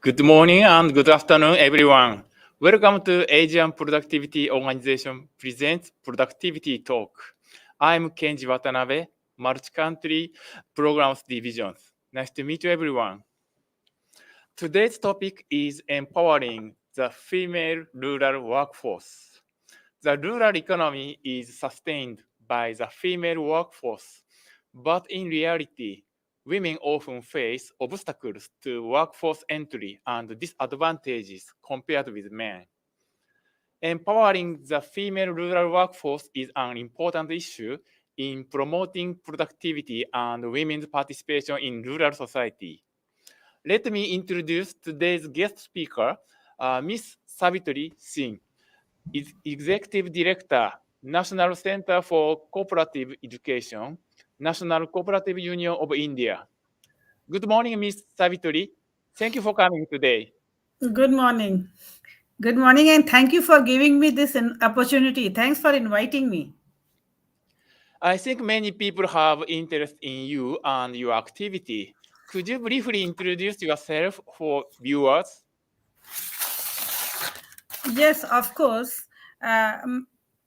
Good morning and good afternoon, everyone. Welcome to Asian Productivity Organization Presents Productivity Talk. I'm Kenji Watanabe, Multi-Country Programs Divisions. Nice to meet you, everyone. Today's topic is empowering the female rural workforce. The rural economy is sustained by the female workforce, but in reality, women often face obstacles to workforce entry and disadvantages compared with men. Empowering the female rural workforce is an important issue in promoting productivity and women's participation in rural society. Let me introduce today's guest speaker, Ms. Savitri Singh, is Executive Director, National Center for Cooperative Education, National Cooperative Union of India. Good morning, Ms. Savitri. Thank you for coming today. Good morning. Good morning, and thank you for giving me this opportunity. Thanks for inviting me. I think many people have interest in you and your activity. Could you briefly introduce yourself for viewers? Yes, of course. I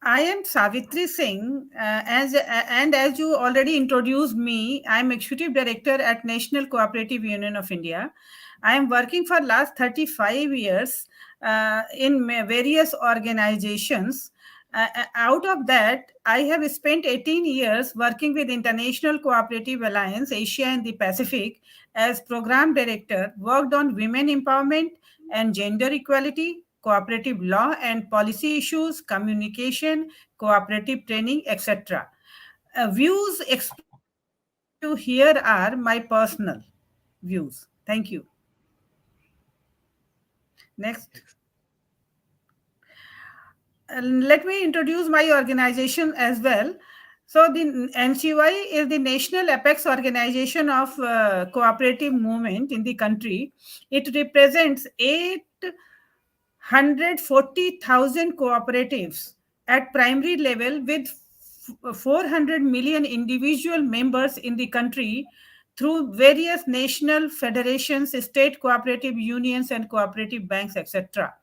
am Savitri Singh, and as you already introduced me, I am Executive Director at National Cooperative Union of India. I am working for last 35 years in various organizations. Out of that, I have spent 18 years working with International Cooperative Alliance, Asia and the Pacific, as Program Director, worked on women empowerment and gender equality, cooperative law and policy issues, communication, cooperative training, etc. Views expressed to you here are my personal views. Thank you. Next. Let me introduce my organization as well. So the NCY is the National Apex Organization of Cooperative Movement in the country. It represents 840,000 cooperatives at primary level with 400 million individual members in the country through various national federations, state cooperative unions, and cooperative banks, etc.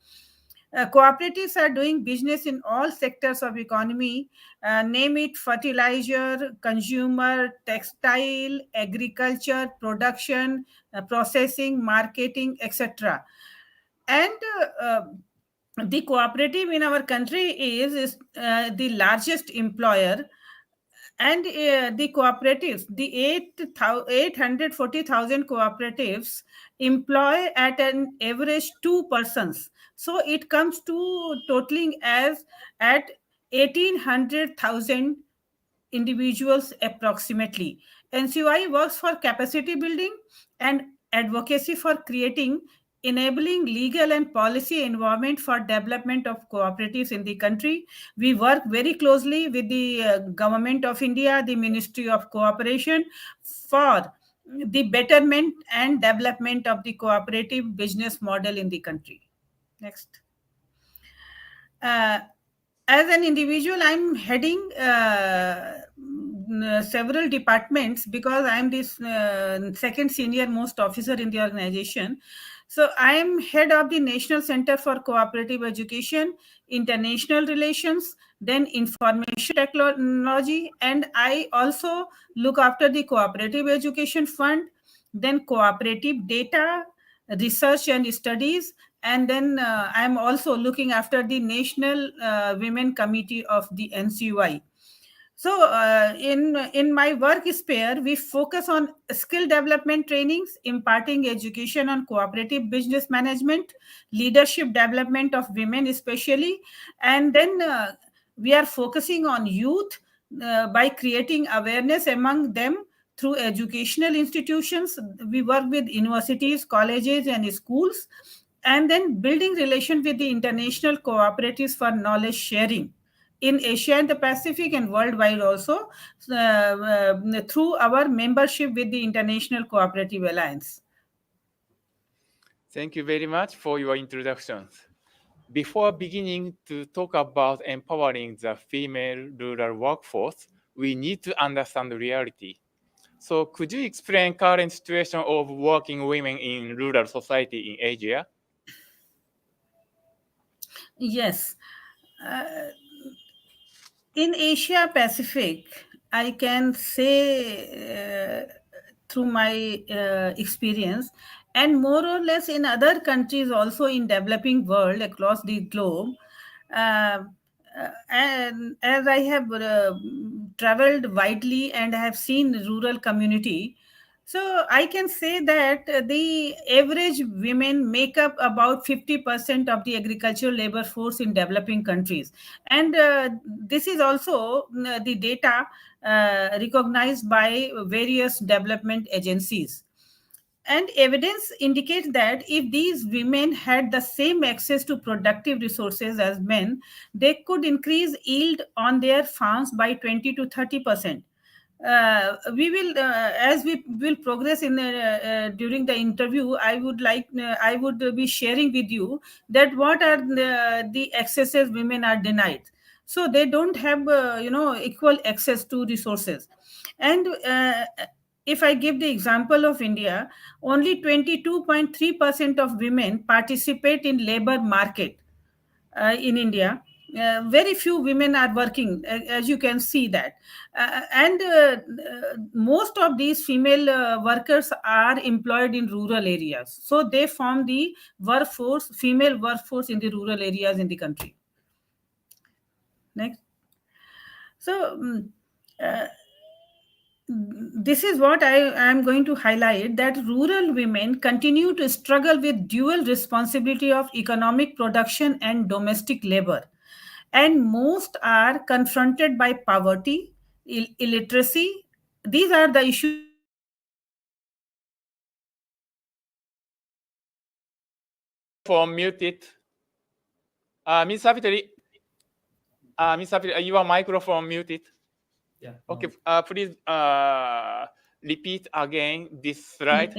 Cooperatives are doing business in all sectors of economy, name it fertilizer, consumer, textile, agriculture, production, processing, marketing, etc. And the cooperative in our country is the largest employer, and the cooperatives, the 840,000 cooperatives employ at an average 2 persons. So it comes to totaling as at 1,800,000 individuals approximately. NCY works for capacity building and advocacy for creating enabling legal and policy environment for development of cooperatives in the country. We work very closely with the government of India, the Ministry of Cooperation, for the betterment and development of the cooperative business model in the country. Next. As an individual, I'm heading several departments because I'm this second senior most officer in the organization. So I am head of the National Center for Cooperative Education, International Relations, then Information Technology, and I also look after the Cooperative Education Fund, then Cooperative Data, Research and Studies, and then I'm also looking after the National Women Committee of the NCY. So in my work sphere, we focus on skill development trainings, imparting education on cooperative business management, leadership development of women especially, and then we are focusing on youth by creating awareness among them through educational institutions. We work with universities, colleges, and schools, and then building relation with the international cooperatives for knowledge sharing in Asia and the Pacific and worldwide also through our membership with the International Cooperative Alliance. Thank you very much for your introductions. Before beginning to talk about empowering the female rural workforce, we need to understand reality. So could you explain current situation of working women in rural society in Asia? Yes. Uh, in Asia Pacific, I can say through my experience, and more or less in other countries also in developing world across the globe, uh, and as I have traveled widely and I have seen rural community, so I can say that the average women make up about 50% of the agricultural labor force in developing countries. And this is also the data recognized by various development agencies. And evidence indicates that if these women had the same access to productive resources as men, they could increase yield on their farms by 20 to 30%. We will, as we will progress in during the interview, I would be sharing with you that what are the accesses women are denied. So they don't have, equal access to resources. And if I give the example of India, only 22.3% of women participate in labor market in India. Very few women are working, as you can see that. And most of these female workers are employed in rural areas. So they form the female workforce in the rural areas in the country. Next. So, uh, this is what I am going to highlight, that rural women continue to struggle with dual responsibility of economic production and domestic labor. And most are confronted by poverty, illiteracy. These are the issues which Microphone muted. Ms. Savitri, Ms. Savitri, your microphone muted. Yeah. Okay, please repeat again this slide.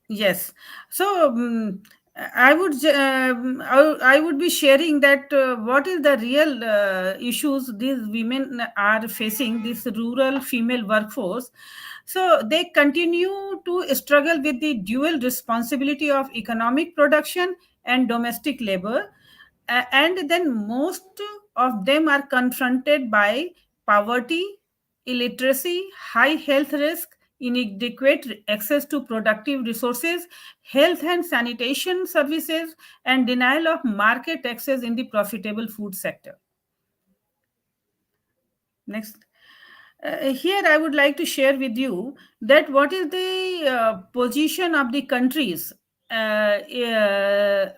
Yes. So I would be sharing that what is the real issues these women are facing, this rural female workforce. So they continue to struggle with the dual responsibility of economic production and domestic labor. And then most of them are confronted by poverty, illiteracy, high health risk, inadequate access to productive resources, health and sanitation services, and denial of market access in the profitable food sector. Next. Here, I would like to share with you that what is the position of the countries as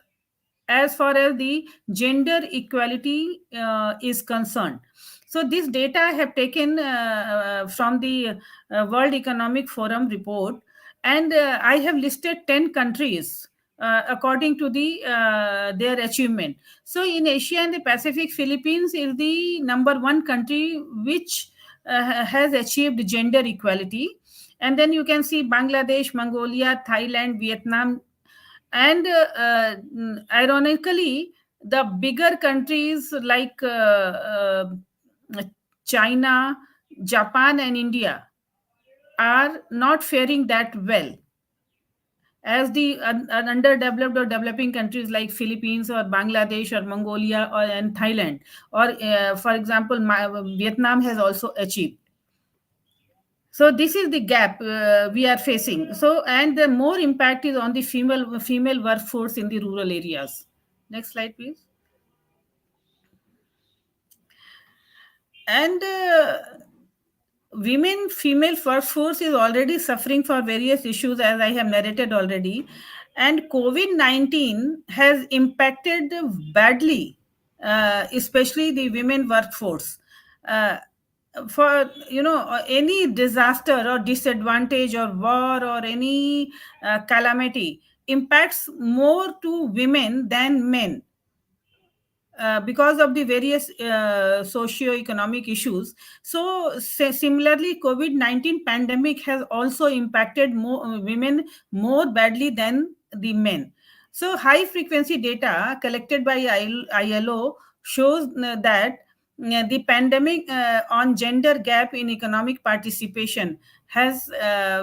far as the gender equality is concerned. So, this data I have taken from the World Economic Forum report, and I have listed 10 countries according to their achievement. So, in Asia and the Pacific, Philippines is the number one country which has achieved gender equality. And then you can see Bangladesh, Mongolia, Thailand, Vietnam, and ironically, the bigger countries like China, Japan, and India are not faring that well as the underdeveloped or developing countries like Philippines or Bangladesh or Mongolia and Thailand, or for example, Vietnam has also achieved. So this is the gap we are facing. So, and the more impact is on the female workforce in the rural areas. Next slide, please. And women female workforce is already suffering for various issues, as I have narrated already, and COVID-19 has impacted badly, especially the women workforce. uh, for any disaster or disadvantage or war or any calamity impacts more to women than men, because of the various socio-economic issues. So similarly, COVID-19 pandemic has also impacted women more badly than the men. So high frequency data collected by ILO shows that the pandemic on gender gap in economic participation has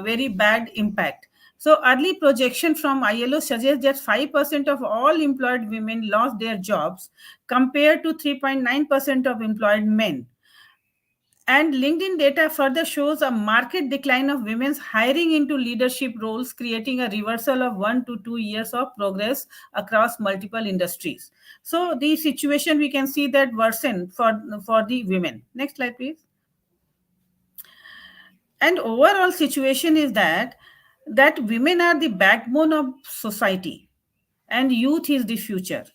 very bad impact. So early projection from ILO suggests that 5% of all employed women lost their jobs compared to 3.9% of employed men. And LinkedIn data further shows a market decline of women's hiring into leadership roles, creating a reversal of 1 to 2 years of progress across multiple industries. So the situation we can see that worsen for the women. Next slide, please. And overall situation is that women are the backbone of society, and youth is the future.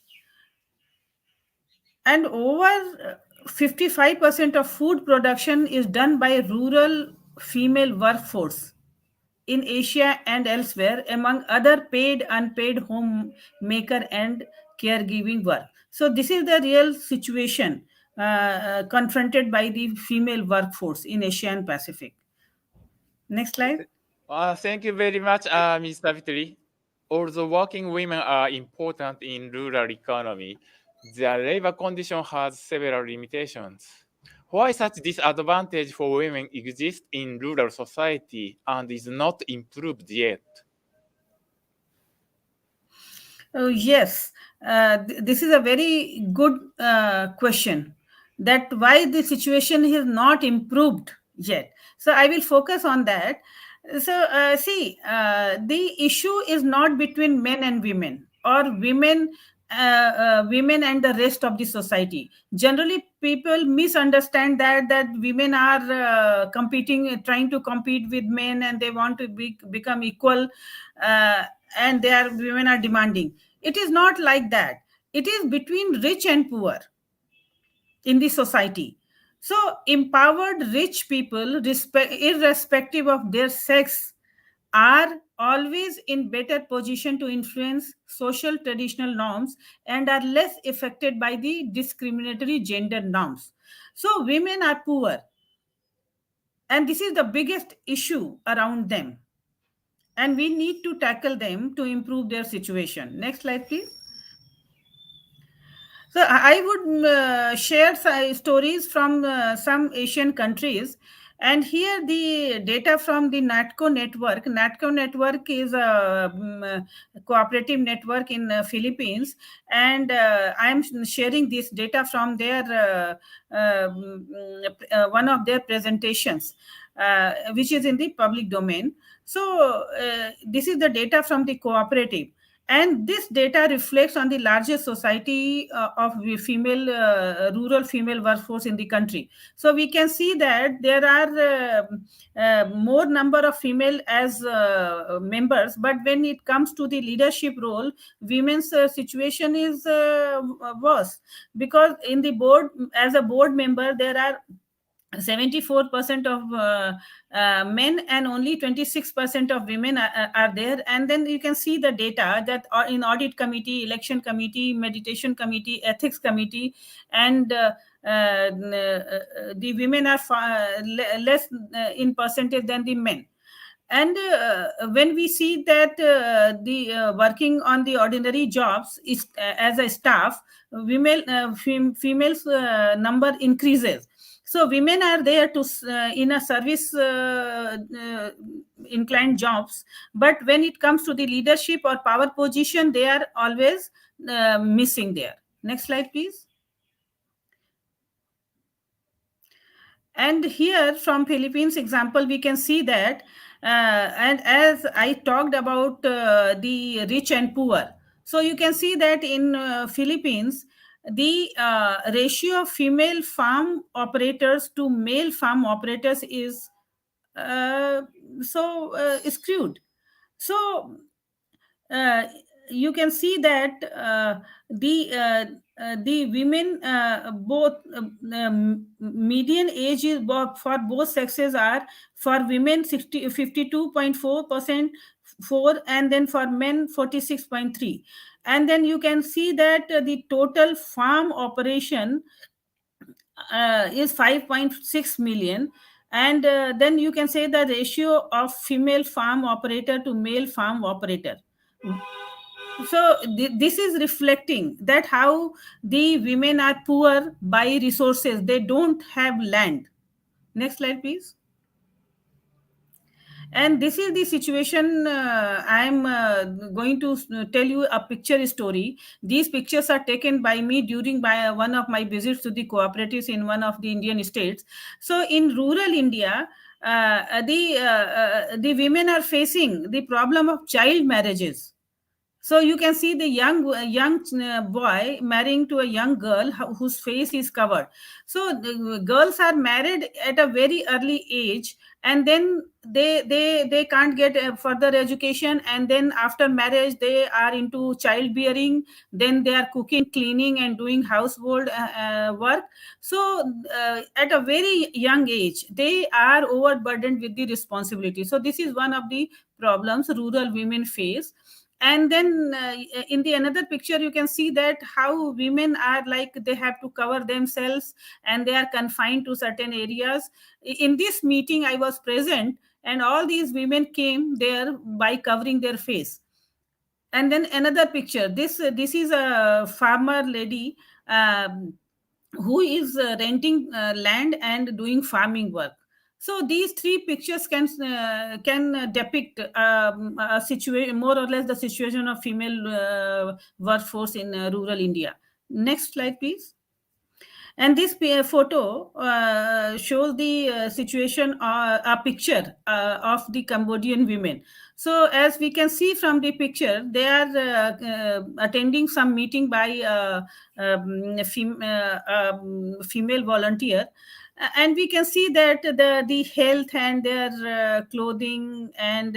And over 55% of food production is done by rural female workforce in Asia and elsewhere, among other paid, unpaid homemaker and caregiving work. So this is the real situation confronted by the female workforce in Asia and Pacific. Next slide. Thank you very much, Ms. Savitri. Although working women are important in rural economy, their labor condition has several limitations. Why such disadvantage for women exists in rural society and is not improved yet? Yes, this is a very good question. That why the situation is not improved yet. So I will focus on that. So see, the issue is not between men and women or women and the rest of the society. Generally, people misunderstand that women are trying to compete with men, and they want to become equal. And women are demanding. It is not like that. It is between rich and poor in the society. So empowered rich people, irrespective of their sex, are always in better position to influence social traditional norms and are less affected by the discriminatory gender norms. So women are poor, and this is the biggest issue around them, and we need to tackle them to improve their situation. Next slide, please. So I would share stories from some Asian countries. And here the data from the NATCO network. NATCO network is a cooperative network in Philippines. And I am sharing this data from their one of their presentations, which is in the public domain. So this is the data from the cooperative, and this data reflects on the larger society of the rural female workforce in the country. So we can see that there are more number of female as members, but when it comes to the leadership role, women's situation is worse, because in the board, as a board member, there are 74% of men and only 26% of women are there. And then you can see the data that in audit committee, election committee, meditation committee, ethics committee, and the women are less in percentage than the men. And when we see that the working on the ordinary jobs is as a staff, females number increases. So women are there to in a service inclined jobs, but when it comes to the leadership or power position, they are always missing there. Next slide, please. And here from Philippines example, we can see that, and as I talked about the rich and poor, so you can see that in Philippines, the ratio of female farm operators to male farm operators is skewed. So you can see that the women, both median age is for both sexes are, for women 52.4%, and then for men 46.3. And then you can see that the total farm operation is 5.6 million. And then you can say the ratio of female farm operator to male farm operator. So this is reflecting that how the women are poor by resources. They don't have land. Next slide, please. And this is the situation. I'm going to tell you a picture story. These pictures are taken by me during one of my visits to the cooperatives in one of the Indian states. So in rural India, the women are facing the problem of child marriages. So you can see the young boy marrying to a young girl whose face is covered. So the girls are married at a very early age, and then they can't get further education, and then after marriage they are into childbearing. Then they are cooking, cleaning, and doing household work. So at a very young age, they are overburdened with the responsibility. So this is one of the problems rural women face. And then in the another picture you can see that how women are like they have to cover themselves, and they are confined to certain areas. In this meeting I was present, and all these women came there by covering their face. And then another picture, this is a farmer lady, um, who is renting land and doing farming work. So these three pictures can depict a situation, more or less the situation of female workforce in rural India. Next slide, please. And this photo shows the situation, a picture of the Cambodian women. So as we can see from the picture, they are attending some meeting by female volunteer. And we can see that the health and their clothing and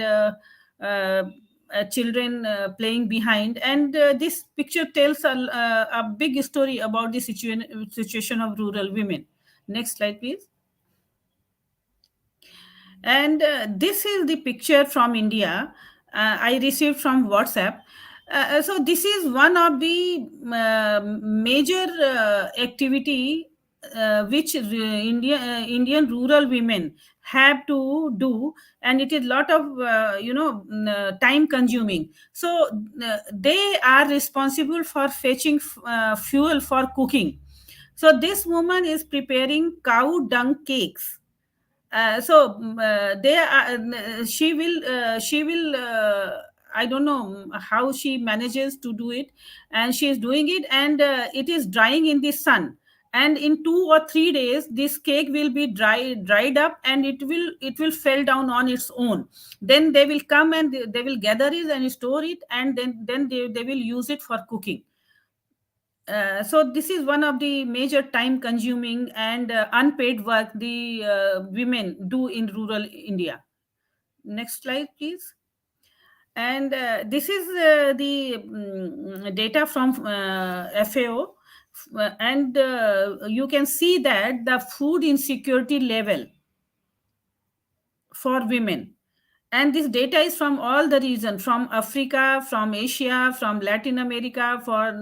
children playing behind. And this picture tells a big story about the situation of rural women. Next slide, please. And this is the picture from India, I received from WhatsApp. So this is one of the major activity which Indian rural women have to do, and it is lot of time consuming. So they are responsible for fetching fuel for cooking. So this woman is preparing cow dung cakes. They are she will I don't know how she manages to do it, and she is doing it, and it is drying in the sun. And in 2 or 3 days this cake will be dried up, and it will fell down on its own. Then they will come and they will gather it and store it, and then they will use it for cooking. So this is one of the major time consuming and unpaid work the women do in rural India. Next slide, please. And this is the data from FAO. And you can see that the food insecurity level for women, and this data is from all the region, from Africa, from Asia, from Latin America, for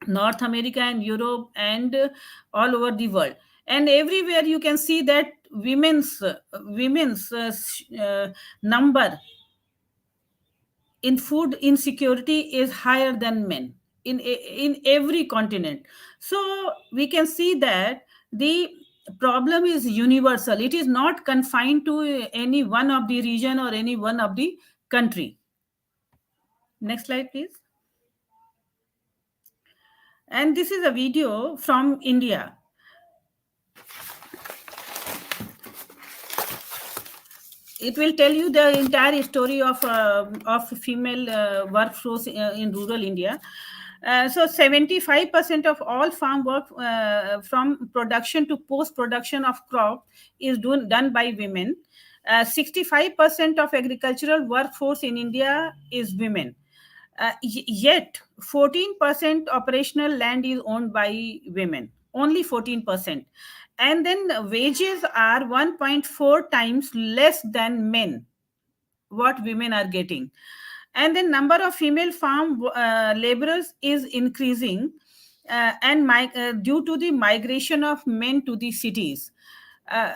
North America and Europe, and all over the world. And everywhere you can see that women's number in food insecurity is higher than men in every continent. So we can see that the problem is universal. It is not confined to any one of the region or any one of the country. Next slide, please. And this is a video from India. It will tell you the entire story of female workforce in rural India. So 75% of all farm work, from production to post production of crop, is done by women. 65% of agricultural workforce in India is women. Yet 14% operational land is owned by women, only 14%. And then wages are 1.4 times less than men, what women are getting. And the number of female farm laborers is increasing, due to the migration of men to the cities. Uh,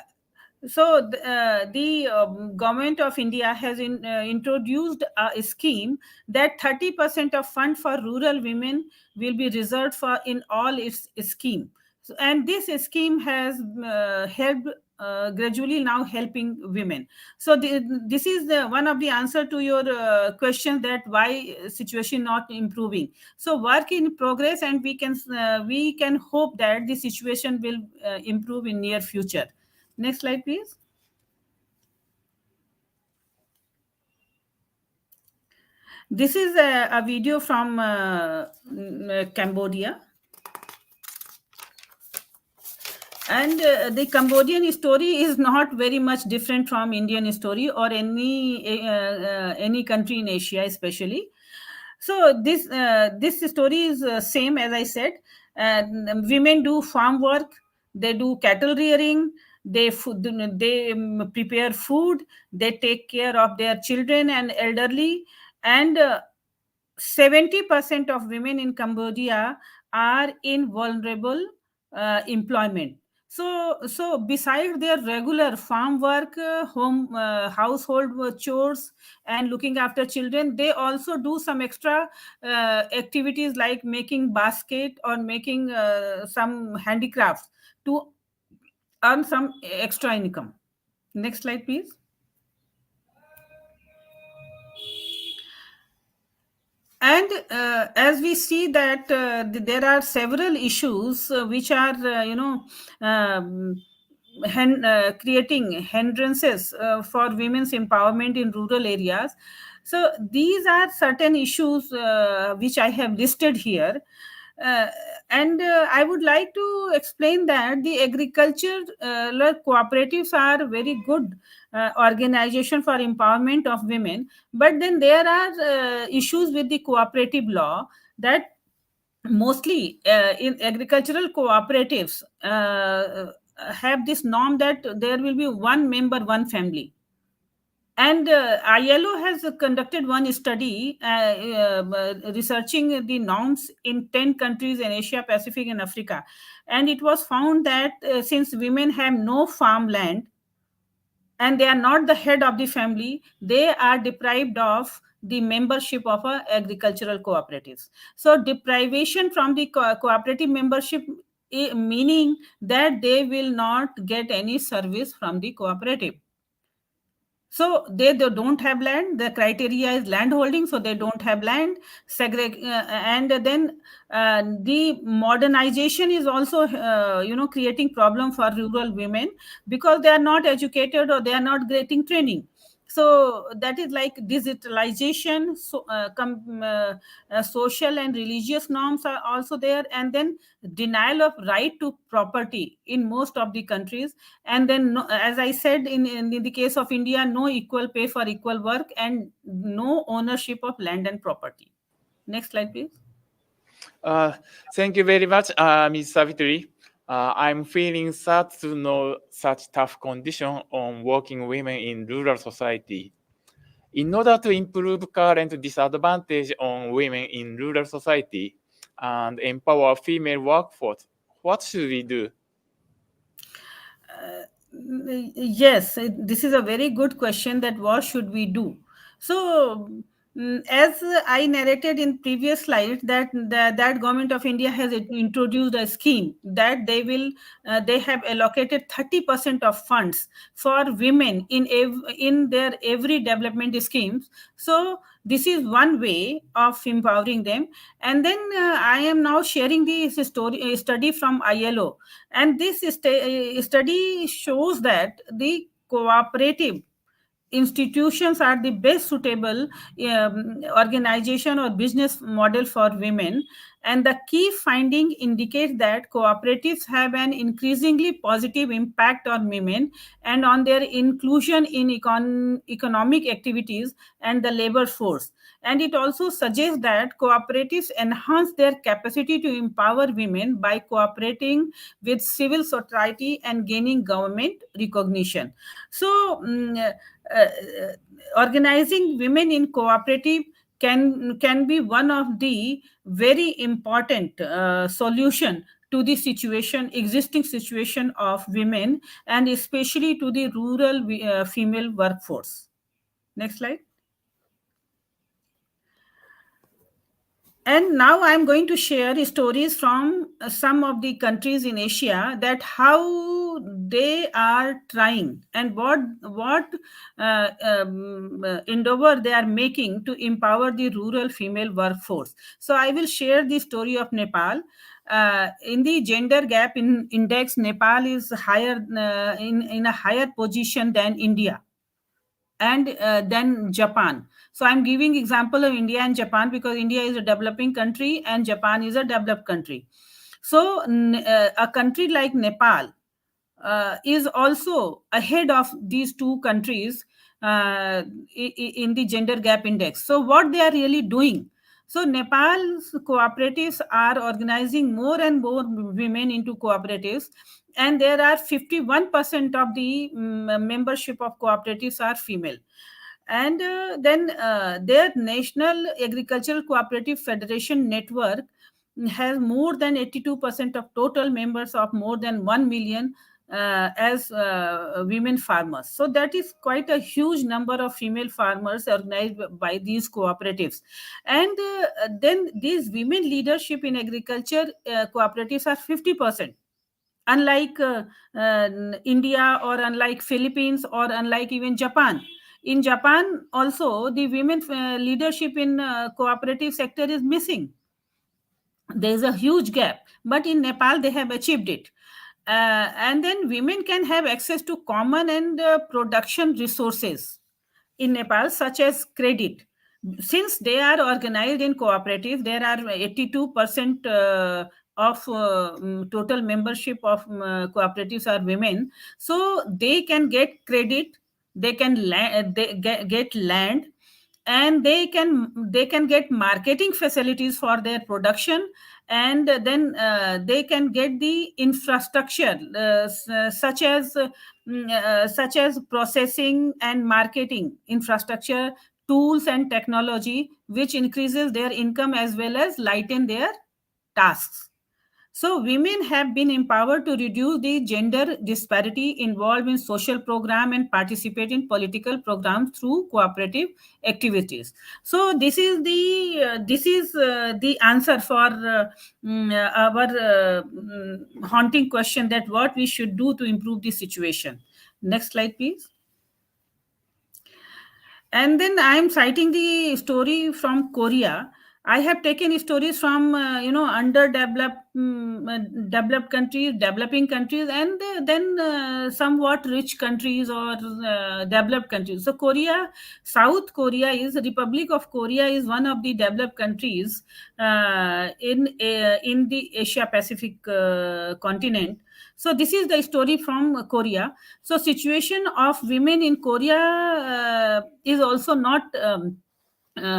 So the government of India has introduced a scheme that 30% of fund for rural women will be reserved for in all its scheme. So, and this scheme has helped gradually now helping women. So this is one of the answer to your question that why situation not improving. So work in progress, and we can hope that the situation will improve in near future. Next slide, please. This is a video from Cambodia. And the Cambodian story is not very much different from Indian story or any country in Asia, especially. So this story is same as I said. Women do farm work, they do cattle rearing, they prepare food, they take care of their children and elderly, and 70% of women in Cambodia are in vulnerable employment. So besides their regular farm work, home household chores, and looking after children, they also do some extra activities like making basket or making some handicrafts to earn some extra income. Next slide, please. And as we see that there are several issues which are um, creating hindrances for women's empowerment in rural areas. So these are certain issues which I have listed here. uh, and I would like to explain that the agriculture cooperatives are very good organization for empowerment of women, but then there are issues with the cooperative law, that mostly in agricultural cooperatives have this norm that there will be one member, one family. And ILO has conducted one study researching the norms in 10 countries in Asia, Pacific, and Africa. And it was found that since women have no farmland and they are not the head of the family, they are deprived of the membership of agricultural cooperatives. So deprivation from the cooperative membership, meaning that they will not get any service from the cooperative. So they don't have land. The criteria is land holding, so they don't have land. And then the modernization is also creating problem for rural women, because they are not educated or they are not getting training. So that is like digitalization. So social and religious norms are also there, and then denial of right to property in most of the countries. And then as I said, in the case of India, no equal pay for equal work and no ownership of land and property. Next slide, please. Thank you very much, Ms. Savitri. I'm feeling sad to know such tough condition on working women in rural society. In order to improve current disadvantage on women in rural society and empower female workforce, what should we do? Yes, this is a very good question, that what should we do. So as I narrated in previous slide, that government of India has introduced a scheme that they have allocated 30% of funds for women in their every development schemes. So this is one way of empowering them. And then I am now sharing the study from ILO, and this study shows that the cooperative institutions are the best suitable organization or business model for women. And the key finding indicates that cooperatives have an increasingly positive impact on women and on their inclusion in economic activities and the labor force. And it also suggests that cooperatives enhance their capacity to empower women by cooperating with civil society and gaining government recognition. So uh, organizing women in cooperative can be one of the very important solution to the existing situation of women, and especially to the rural female workforce. Next slide. And now I'm going to share stories from some of the countries in Asia, that how they are trying and what endeavor they are making to empower the rural female workforce. So I will share the story of Nepal. In the gender gap in index, Nepal is higher in a higher position than India and then Japan. So I'm giving example of India and Japan because India is a developing country and Japan is a developed country. So a country like Nepal is also ahead of these two countries in the gender gap index. So what they are really doing? So Nepal's cooperatives are organizing more and more women into cooperatives, and there are 51% of the membership of cooperatives are female. And then their National Agricultural Cooperative Federation network has more than 82% of total members of more than 1 million as women farmers. So that is quite a huge number of female farmers organized by these cooperatives. And then these women leadership in agriculture cooperatives are 50%. Unlike India, or unlike Philippines, or unlike even Japan. In Japan also, the women leadership in cooperative sector is missing. There is a huge gap, but in Nepal they have achieved it. And then women can have access to common and production resources in Nepal, such as credit. Since they are organized in cooperative, there are 82% of total membership of cooperatives are women. So they can get credit, they can get land, and they can get marketing facilities for their production, and then they can get the infrastructure such as processing and marketing infrastructure, tools and technology, which increases their income as well as lighten their tasks. So women have been empowered to reduce the gender disparity, involved in social program, and participate in political programs through cooperative activities. So this is the answer for our haunting question, that what we should do to improve the situation. Next slide, please. And then I am citing the story from Korea. I have taken stories from underdeveloped developed countries, developing countries, and then somewhat rich countries or developed countries. So South Korea is Republic of Korea is one of the developed countries in the Asia Pacific continent. So this is the story from Korea. So situation of women in Korea is also not uh,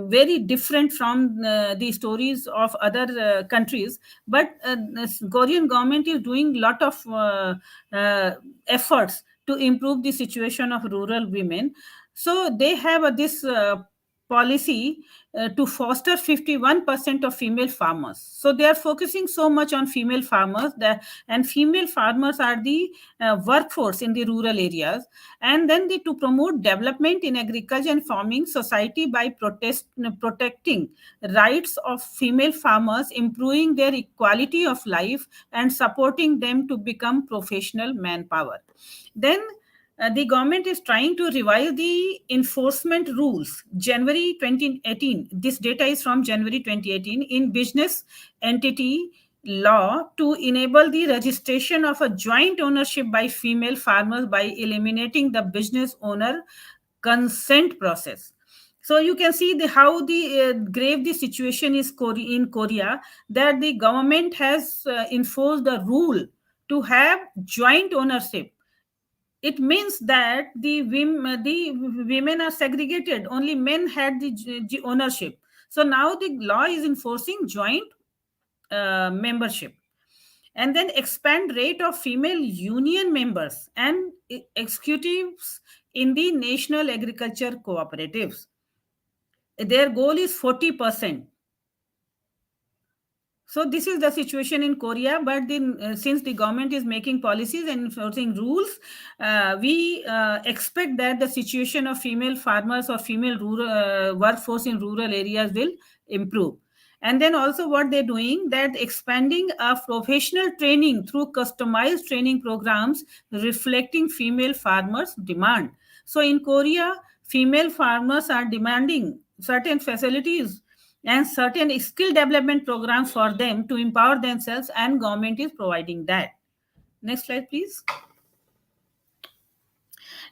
very different from the stories of other countries, but this Korean government is doing lot of efforts to improve the situation of rural women. So they have this policy to foster 51% of female farmers. So they are focusing so much on female farmers, and female farmers are the workforce in the rural areas. And then to promote development in agriculture and farming society by protecting rights of female farmers, improving their equality of life, and supporting them to become professional manpower. Then the government is trying to revise the enforcement rules. January 2018, this data is from January 2018, in business entity law, to enable the registration of a joint ownership by female farmers by eliminating the business owner consent process. So you can see how grave the situation is in Korea, that the government has enforced the rule to have joint ownership. It means that the women are segregated. Only men had the ownership. So now the law is enforcing joint membership. And then expand rate of female union members and executives in the national agriculture cooperatives. Their goal is 40%. So this is the situation in Korea. But then, since the government is making policies and enforcing rules, we expect that the situation of female farmers or female rural workforce in rural areas will improve. And then also what they're doing, that expanding a professional training through customized training programs reflecting female farmers' demand. So in Korea, female farmers are demanding certain facilities and certain skill development programs for them to empower themselves, and government is providing that. Next slide, please.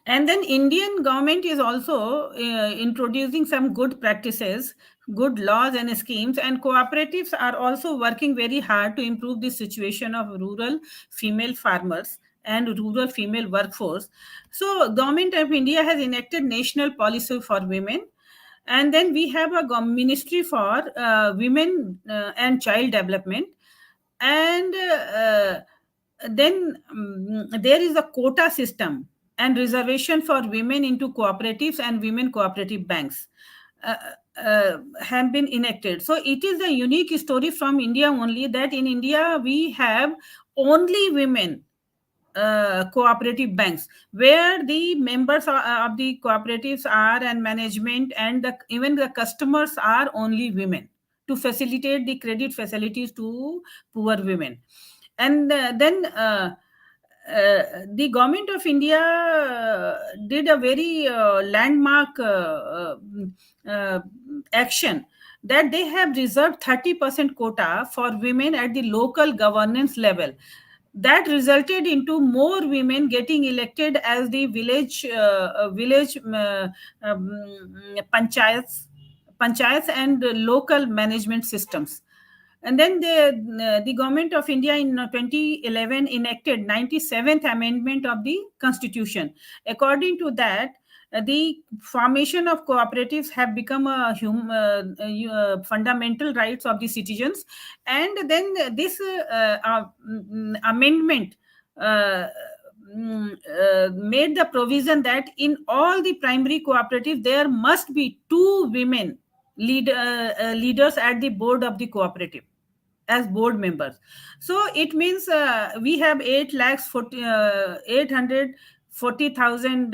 And then Indian government is also introducing some good practices, good laws and schemes, and cooperatives are also working very hard to improve the situation of rural female farmers and rural female workforce. So government of India has enacted national policy for women, and then we have a ministry for women and child development. And then there is a quota system and reservation for women into cooperatives and women cooperative banks uh, have been enacted. So it is a unique story from India only, that in India we have only women cooperative banks, where the members of the cooperatives are, and management and even the customers are only women, to facilitate the credit facilities to poor women. And then the government of India did a very landmark action, that they have reserved 30% quota for women at the local governance level. That resulted into more women getting elected as the village panchayats and local management systems. And then the government of India in 2011 enacted 97th amendment of the constitution. According to that, the formation of cooperatives have become a fundamental rights of the citizens. And then this amendment made the provision that in all the primary cooperatives there must be two women leaders at the board of the cooperative as board members. So it means we have 840,000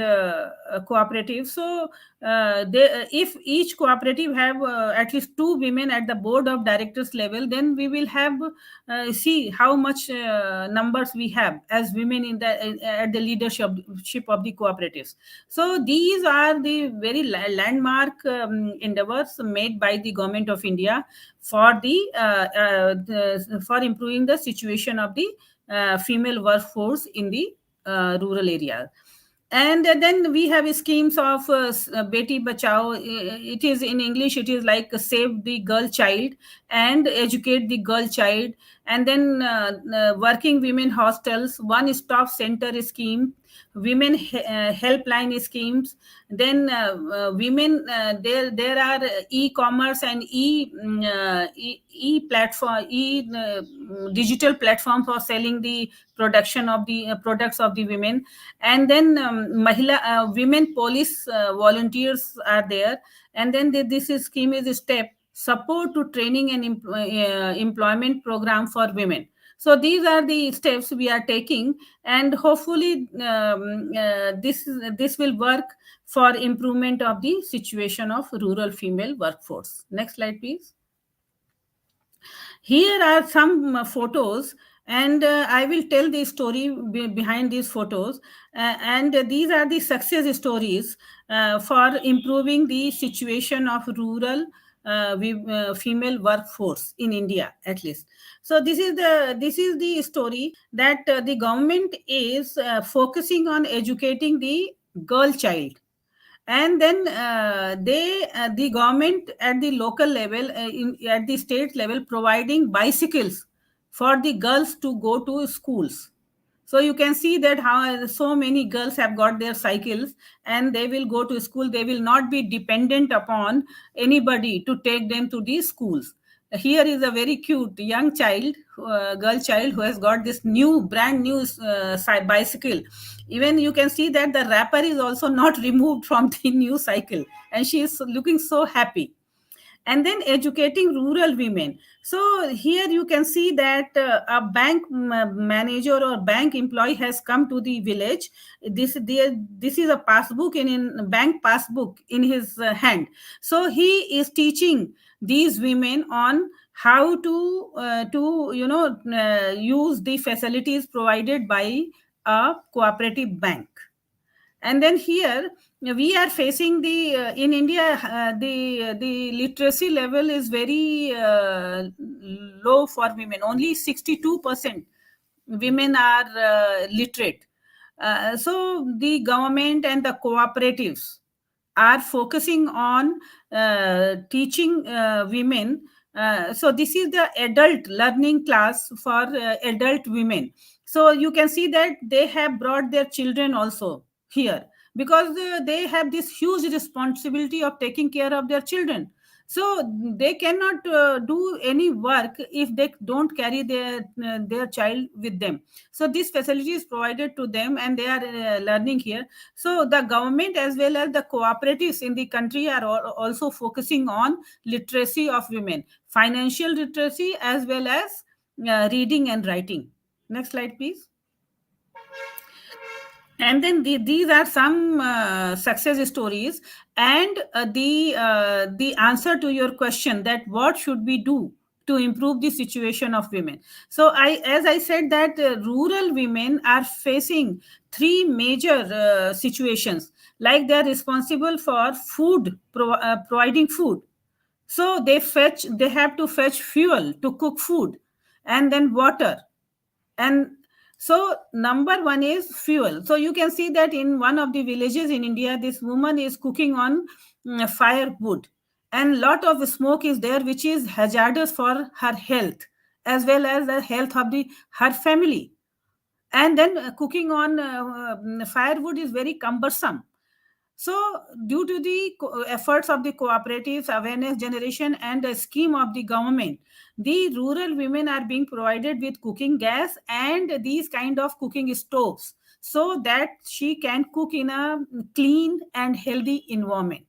cooperatives. So if each cooperative have at least two women at the board of directors level, then we will have see how much numbers we have as women in the at the leadership of the cooperatives. So these are the very landmark endeavors made by the government of India for for improving the situation of the female workforce in the rural area. And then we have schemes of Beti Bachao. It is in English, it is like save the girl child and educate the girl child. And then working women hostels, one stop center scheme, women helpline schemes. Then women, there are e-commerce and platform, digital platform for selling the production of the products of the women. And then women police volunteers are there. And then this scheme is a step support to training and employment program for women. So these are the steps we are taking, and hopefully this will work for improvement of the situation of rural female workforce. Next slide, please. Here are some photos, and I will tell the story behind these photos. And these are the success stories for improving the situation of rural female workforce in India, at least. So this is the story, that the government is focusing on educating the girl child. And then the government at the local level, at the state level, providing bicycles for the girls to go to schools. So you can see that how so many girls have got their cycles, and they will go to school. They will not be dependent upon anybody to take them to these schools. Here is a very cute young child, girl child, who has got this brand new bicycle. Even you can see that the wrapper is also not removed from the new cycle, and she is looking so happy. and then educating rural women. So here you can see that a bank manager or bank employee has come to the village. This is a passbook in bank passbook in his hand. So he is teaching these women on how to use the facilities provided by a cooperative bank. And then here we are facing the in India, the literacy level is very low for women. Only 62% women are literate. So the government and the cooperatives are focusing on teaching women. So this is the adult learning class for adult women. So you can see that they have brought their children also here, because they have this huge responsibility of taking care of their children. So they cannot do any work if they don't carry their child with them. So this facility is provided to them, and they are learning here. So the government as well as the cooperatives in the country are also focusing on literacy of women, financial literacy as well as reading and writing. Next slide, please. And then these are some success stories, and the answer to your question, that what should we do to improve the situation of women. So as I said, that rural women are facing three major situations. Like they are responsible for providing food. So they have to fetch fuel to cook food, and then water. And so number one is fuel. So you can see that in one of the villages in India, this woman is cooking on firewood, and lot of smoke is there, which is hazardous for her health as well as the health of her family. And then cooking on firewood is very cumbersome. So, due to the efforts of the cooperatives, awareness generation, and the scheme of the government, the rural women are being provided with cooking gas and these kind of cooking stoves, so that she can cook in a clean and healthy environment.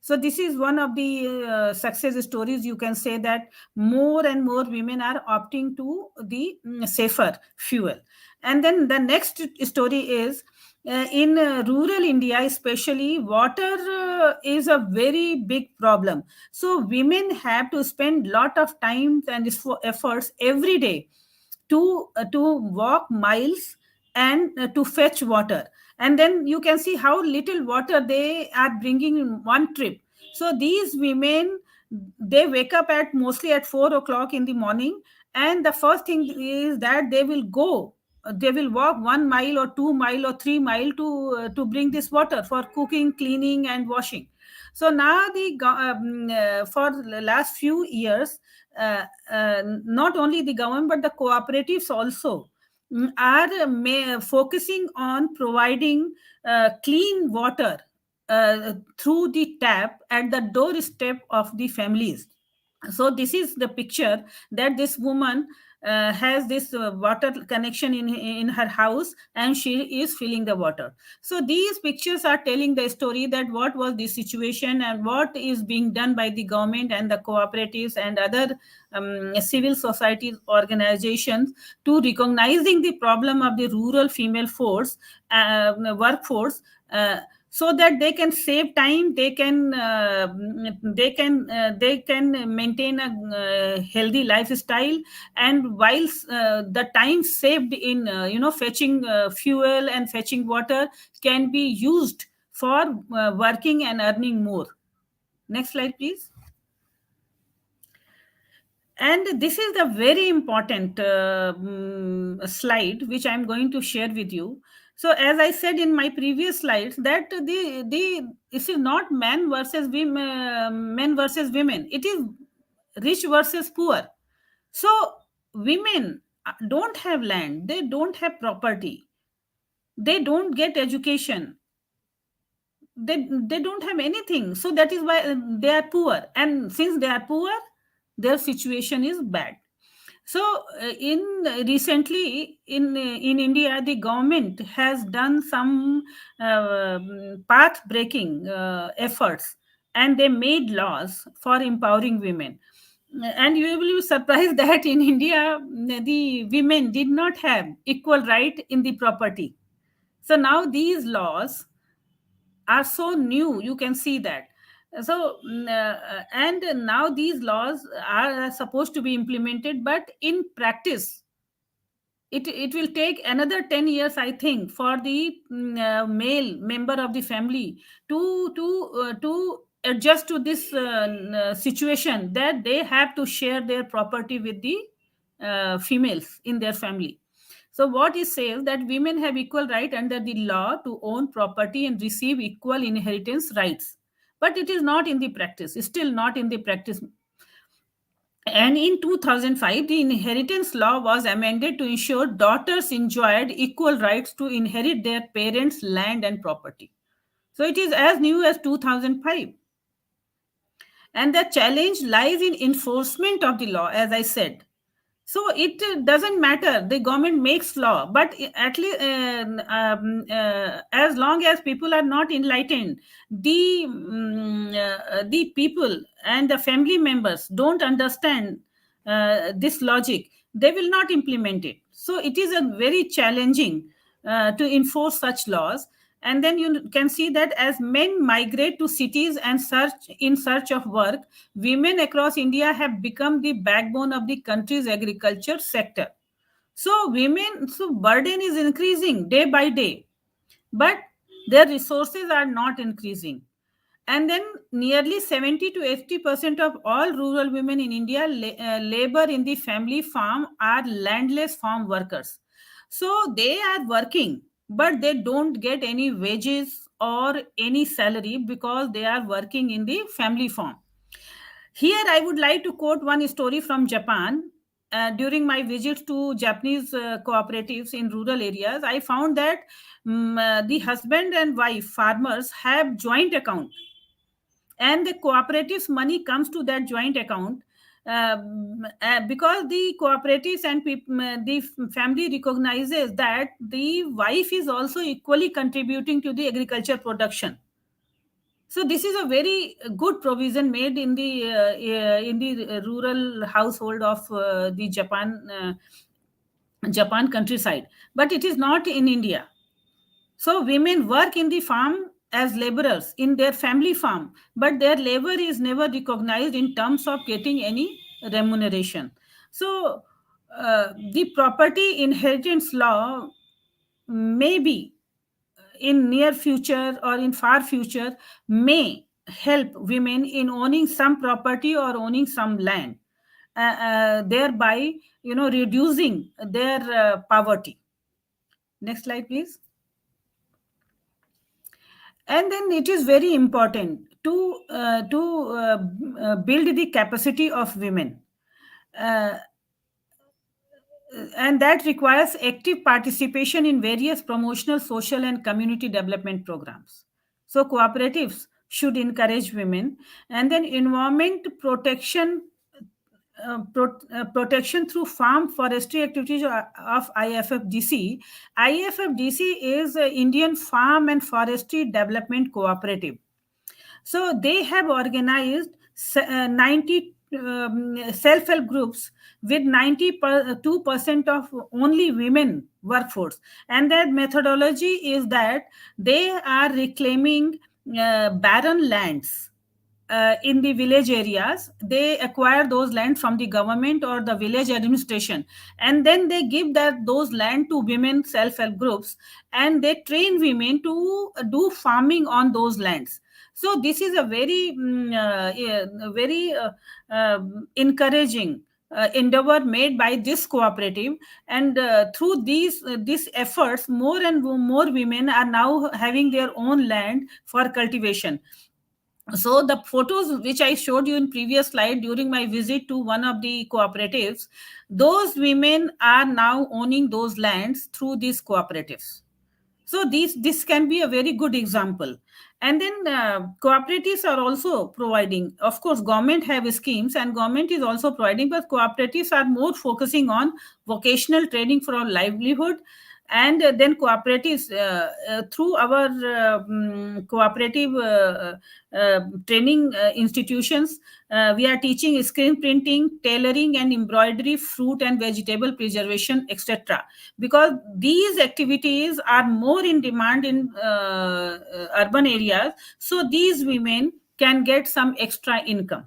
So this is one of the success stories. You can say that more and more women are opting to the safer fuel. And then the next story is in rural India, especially, water is a very big problem. So women have to spend lot of time and efforts every day to walk miles and to fetch water. And then you can see how little water they are bringing in one trip. So these women, they wake up at mostly at 4 o'clock in the morning, and the first thing is that they will walk 1 mile or 2 mile or 3 mile to bring this water for cooking, cleaning, and washing. So now for the last few years, not only the government but the cooperatives also are focusing on providing clean water through the tap at the doorstep of the families. So this is the picture that this woman has this water connection in her house, and she is filling the water. So these pictures are telling the story that what was the situation and what is being done by the government and the cooperatives and other civil society organizations to recognizing the problem of the rural female workforce, so that they can save time, they can maintain a healthy lifestyle. And whilst the time saved in fetching fuel and fetching water can be used for working and earning more. Next slide, please. And this is the very important slide which I'm going to share with you. So, as I said in my previous slides, that this is not men versus women. It is rich versus poor. So, women don't have land, they don't have property, they don't get education, they don't have anything. So that is why they are poor, and since they are poor, their situation is bad. So in recently in India, the government has done some path breaking efforts and they made laws for empowering women. And you will be surprised that in India, the women did not have equal right in the property. So now these laws are so new, you can see that. So and now these laws are supposed to be implemented, but in practice it will take another 10 years, I think, for the male member of the family to adjust to this situation, that they have to share their property with the females in their family. So what it says, that women have equal right under the law to own property and receive equal inheritance rights, but it is not in the practice, still not in the practice. And in 2005, the inheritance law was amended to ensure daughters enjoyed equal rights to inherit their parents' land and property. So it is as new as 2005. And the challenge lies in enforcement of the law, as I said. So it doesn't matter, the government makes law, but at least as long as people are not enlightened, the people and the family members don't understand this logic, they will not implement it. So it is a very challenging to enforce such laws. And then you can see that as men migrate to cities and search of work, women across India have become the backbone of the country's agriculture sector. So burden is increasing day by day, but their resources are not increasing. And then nearly 70 to 80% of all rural women in India labor in the family farm, are landless farm workers. So they are working, but they don't get any wages or any salary because they are working in the family farm. Here, I would like to quote one story from Japan. During my visits to Japanese cooperatives in rural areas, I found that the husband and wife farmers have joint account, and the cooperatives money comes to that joint account, because the cooperatives and the family recognizes that the wife is also equally contributing to the agriculture production. So this is a very good provision made in the rural household of the Japan countryside, but it is not in India. So women work in the farm as laborers in their family farm, but their labor is never recognized in terms of getting any remuneration. So the property inheritance law, maybe in near future or in far future, may help women in owning some property or owning some land, thereby reducing their poverty. Next slide, please. And then it is very important to build the capacity of women, uh, and that requires active participation in various promotional, social, and community development programs. So cooperatives should encourage women. And then environment protection, protection through farm forestry activities of IFFDC. IFFDC is Indian Farm and Forestry Development Cooperative. So they have organized 90 self-help groups with 92% of only women workforce. And their methodology is that they are reclaiming barren lands in the village areas. They acquire those land from the government or the village administration, and then they give those land to women self-help groups, and they train women to do farming on those lands. So this is a very encouraging endeavor made by this cooperative. And through these efforts, more and more women are now having their own land for cultivation. So the photos which I showed you in previous slide during my visit to one of the cooperatives, those women are now owning those lands through these cooperatives. So this can be a very good example. And then cooperatives are also providing, of course government have schemes and government is also providing, but cooperatives are more focusing on vocational training for our livelihood, And then cooperatives, through our cooperative training institutions, we are teaching screen printing, tailoring and embroidery, fruit and vegetable preservation, etc., because these activities are more in demand in urban areas. So these women can get some extra income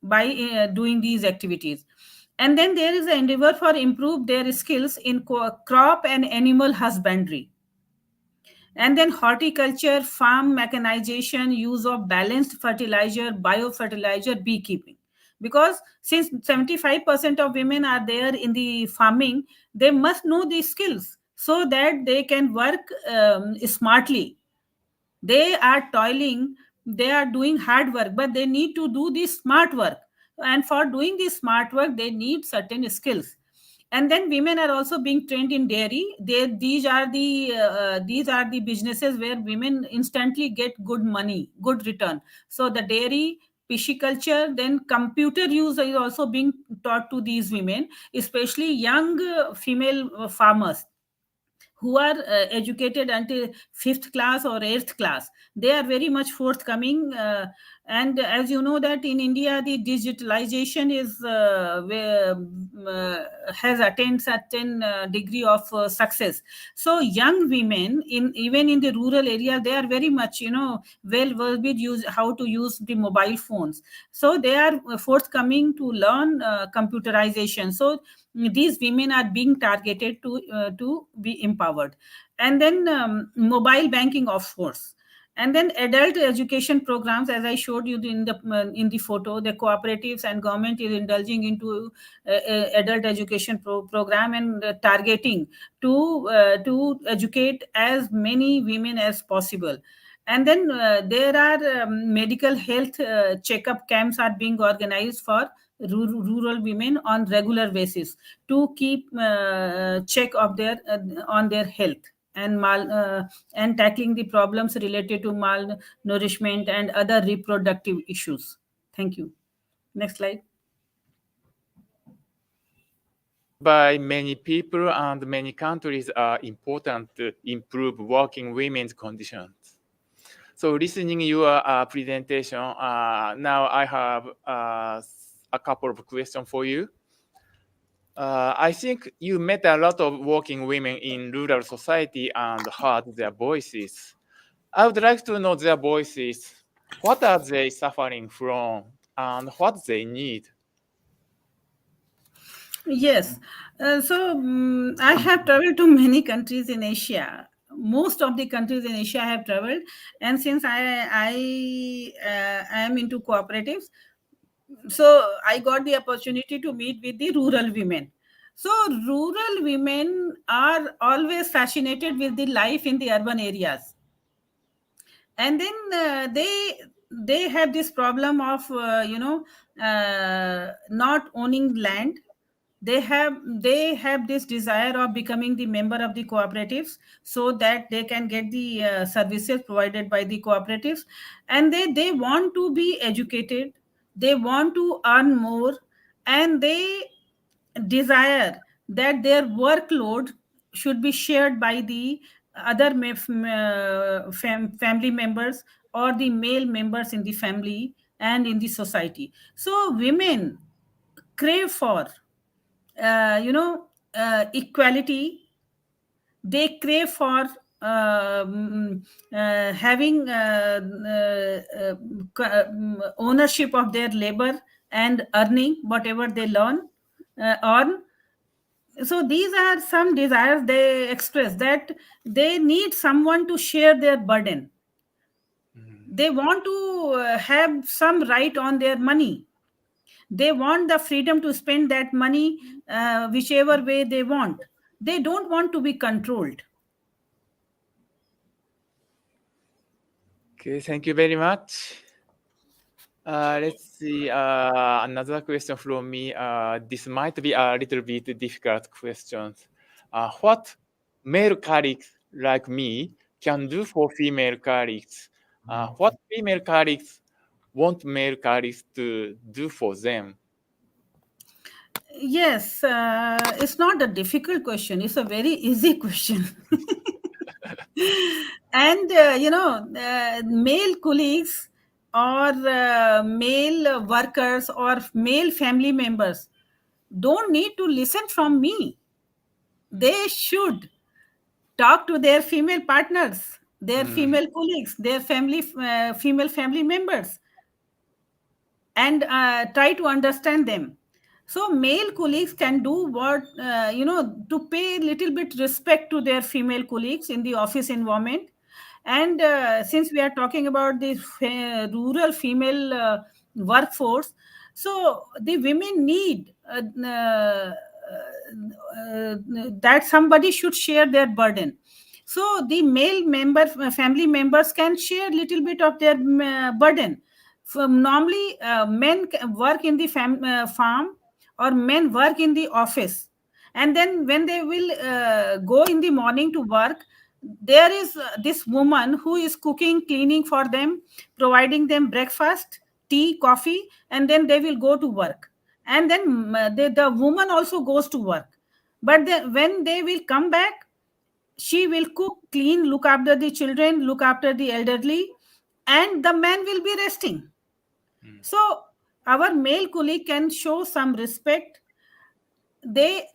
by doing these activities. And then there is an endeavor for improve their skills in crop and animal husbandry, and then horticulture, farm mechanization, use of balanced fertilizer, biofertilizer, beekeeping. Because since 75% of women are there in the farming, they must know these skills so that they can work smartly. They are toiling, they are doing hard work, but they need to do this smart work. And for doing this smart work, they need certain skills. And then women are also being trained in dairy. These are the businesses where women instantly get good money, good return. So the dairy, pisciculture, then computer use is also being taught to these women, especially young female farmers who are educated until fifth class or eighth class. They are very much forthcoming. And as you know that in India, the digitalization is has attained certain degree of success. So young women in even in the rural area, they are very much well versed with use how to use the mobile phones. So they are forthcoming to learn computerization. So these women are being targeted to be empowered. And then mobile banking, of course. And then adult education programs, as I showed you in the photo, the cooperatives and government is indulging into adult education program and targeting to educate as many women as possible. And then there are medical health checkup camps are being organized for rural women on regular basis to keep check of their on their health and tackling the problems related to malnourishment and other reproductive issues. Thank you. Next slide. By many people and many countries are important to improve working women's conditions. So listening your presentation, now I have a couple of questions for you. I think you met a lot of working women in rural society and heard their voices. I would like to know their voices. What are they suffering from and what they need? Yes. I have traveled to many countries in Asia. Most of the countries in Asia I have traveled, and since I am into cooperatives, so I got the opportunity to meet with the rural women. So rural women are always fascinated with the life in the urban areas, and then they have this problem of not owning land. They have this desire of becoming the member of the cooperatives so that they can get the services provided by the cooperatives, and they want to be educated, they want to earn more, and they desire that their workload should be shared by the other family members or the male members in the family and in the society. So women crave for equality. They crave for having ownership of their labor and earning whatever they earn. So these are some desires they express, that they need someone to share their burden. They want to have some right on their money. They want the freedom to spend that money whichever way they want. They don't want to be controlled. Okay, thank you very much. Let's see, another question from me. This might be a little bit difficult question. What male colleagues like me can do for female colleagues? What female colleagues want male colleagues to do for them? Yes, it's not a difficult question. It's a very easy question. And, male colleagues or male workers or male family members don't need to listen from me. They should talk to their female partners, their female colleagues, their female family members, and try to understand them. So male colleagues can do what, to pay a little bit respect to their female colleagues in the office environment. And since we are talking about the rural female workforce, so the women need that somebody should share their burden. So the family members can share little bit of their burden. Normally, men work in the farm, or men work in the office, and then when they will go in the morning to work, there is this woman who is cooking, cleaning for them, providing them breakfast, tea, coffee, and then they will go to work. And then the woman also goes to work, but then when they will come back, she will cook, clean, look after the children, look after the elderly, and the man will be resting. So our male colleague can show some respect. They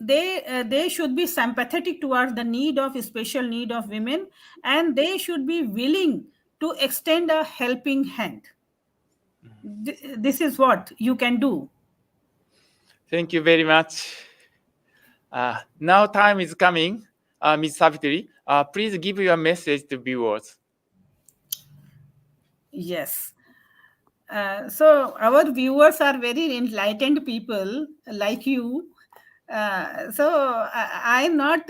should be sympathetic towards the need of special need of women, and they should be willing to extend a helping hand. This is what you can do. Thank you very much. Now time is coming. Ms. Savitri, please give your message to viewers. Yes. So our viewers are very enlightened people like you. I'm not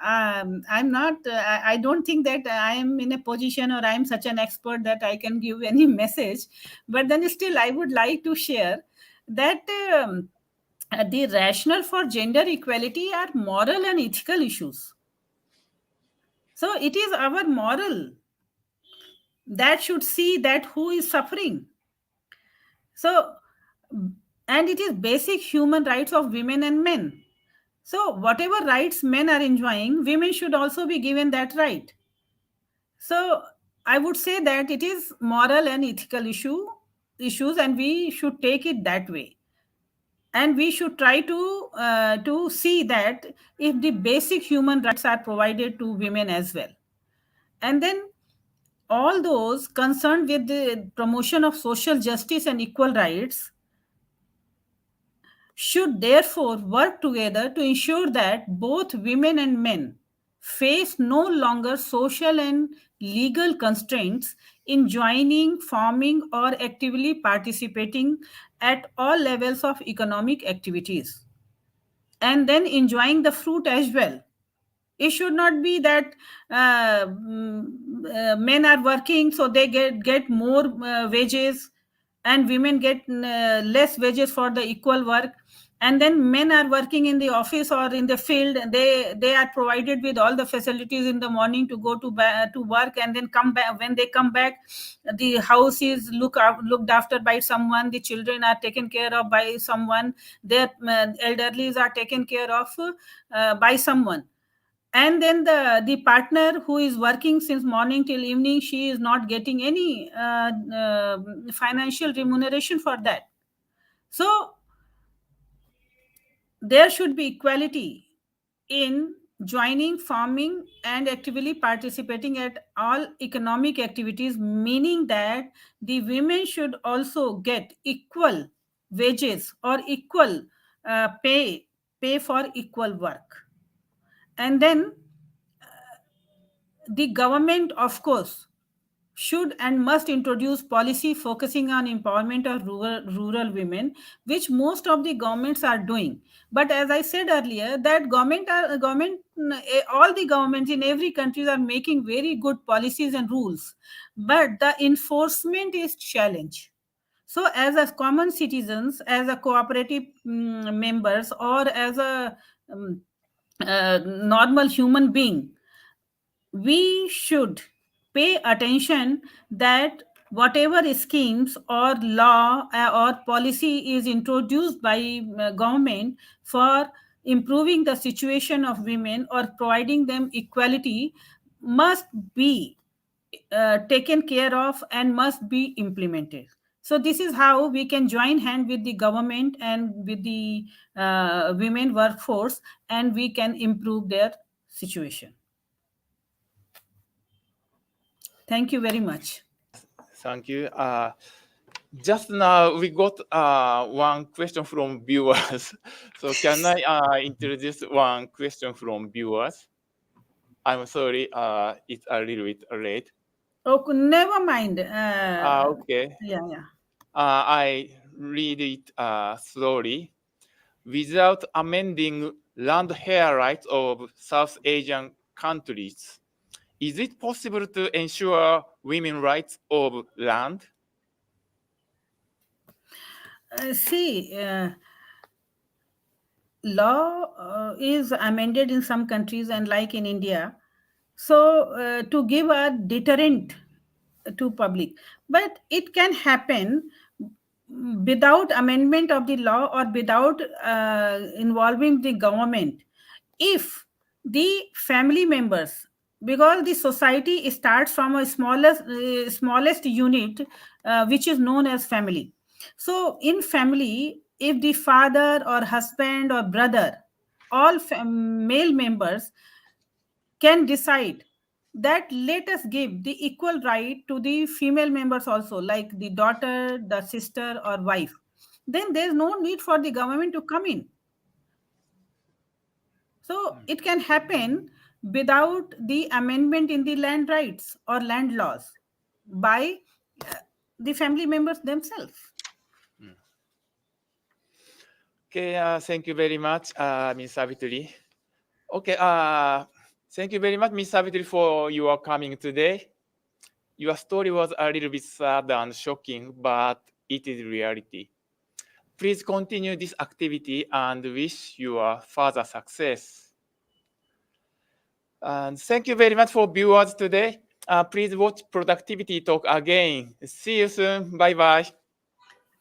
I'm not. I don't think that I am in a position, or I am such an expert that I can give any message. But then still, I would like to share that the rationale for gender equality are moral and ethical issues. So it is our moral that should see that who is suffering. So, and it is basic human rights of women and men. So whatever rights men are enjoying, women should also be given that right. So I would say that it is moral and ethical issues, and we should take it that way. And we should try to see that if the basic human rights are provided to women as well. And then all those concerned with the promotion of social justice and equal rights should therefore work together to ensure that both women and men face no longer social and legal constraints in joining, forming, or actively participating at all levels of economic activities, and then enjoying the fruit as well. It should not be that men are working, so they get more wages, and women get less wages for the equal work. And then men are working in the office or in the field, they are provided with all the facilities in the morning to go to work, and then come back. When they come back, the house is looked after by someone, the children are taken care of by someone, their elderlies are taken care of by someone. And then the partner who is working since morning till evening, she is not getting any financial remuneration for that. So there should be equality in joining, farming, and actively participating at all economic activities, meaning that the women should also get equal wages or equal pay for equal work. And then the government, of course, should and must introduce policy focusing on empowerment of rural women, which most of the governments are doing. But as I said earlier, that all the governments in every country are making very good policies and rules, but the enforcement is challenge. So as common citizens, as a cooperative members, or as a normal human being, we should pay attention that whatever schemes or law or policy is introduced by government for improving the situation of women or providing them equality must be taken care of and must be implemented. So this is how we can join hand with the government and with the women workforce, and we can improve their situation. Thank you very much. Thank you. Just now we got one question from viewers. So can I introduce one question from viewers? I'm sorry, it's a little bit late. Oh, never mind. Okay. Yeah. I read it slowly. Without amending land hair rights of South Asian countries, is it possible to ensure women rights of land? See, law is amended in some countries and like in India, so to give a deterrent to public, but it can happen without amendment of the law or without involving the government, if the family members, because the society starts from a smallest unit, which is known as family. So in family, if the father or husband or brother, all male members can decide that let us give the equal right to the female members also, like the daughter, the sister or wife, then there's no need for the government to come in. So it can happen without the amendment in the land rights or land laws by the family members themselves. Okay, thank you very much, Ms. Savitri. Okay, thank you very much, Ms. Savitri, for your coming today. Your story was a little bit sad and shocking, but it is reality. Please continue this activity and wish you further success. And thank you very much for viewers today. Please watch Productivity Talk again. See you soon. Bye-bye.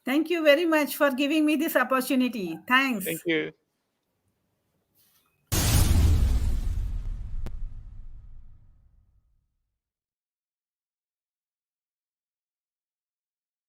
Thank you very much for giving me this opportunity. Thanks. Thank you.